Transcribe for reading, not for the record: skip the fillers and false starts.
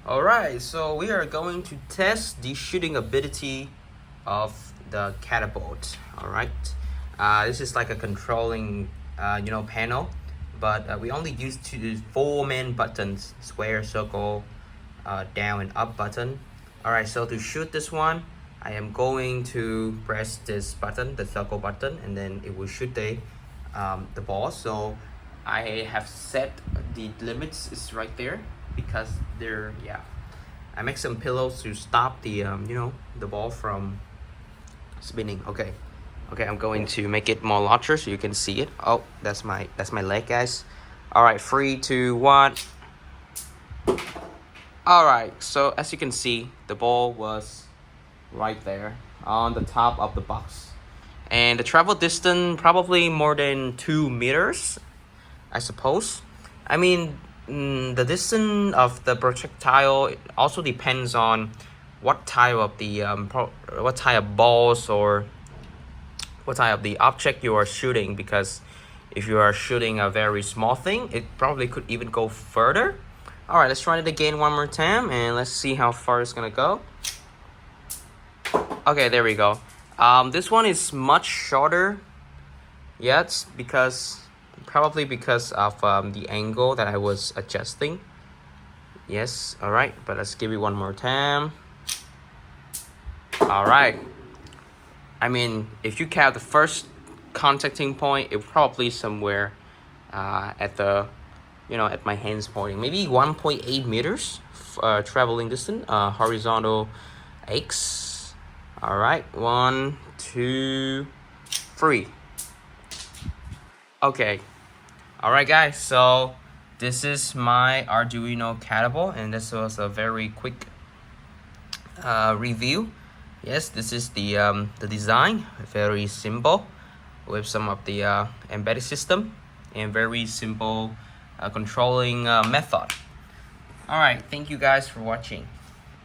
Alright, so we are going to test the shooting ability of the catapult. Alright, this is like a controlling panel, but we only use four main buttons: square, circle, down and up button. Alright, so to shoot this one, I am going to press this button, the circle button, and then it will shoot the ball. So I have set the limits is right there, because I make some pillows to stop the the ball from spinning. Okay, I'm going to make it more larger so you can see it. Oh, that's my leg, guys. All right, 3 2 1. All right, so as you can see, the ball was right there on the top of the box, and the travel distance probably more than 2 meters, I suppose. I mean, the distance of the projectile, it also depends on what type of the what type of balls or what type of the object you are shooting, because if you are shooting a very small thing, it probably could even go further. All right, let's try it again one more time, and let's see how far it's gonna go. Okay, there we go. This one is much shorter. Yeah, it's probably because of the angle that I was adjusting. Yes, all right, but let's give it one more time. All right. I mean, if you count the first contacting point, it probably somewhere at the at my hands pointing, maybe 1.8 meters traveling distance, horizontal X. All right, 1 2 3. Okay, all right guys, so this is my Arduino catapult, and this was a very quick review. Yes, this is the design, very simple, with some of the embedded system and very simple controlling method. All right, thank you guys for watching.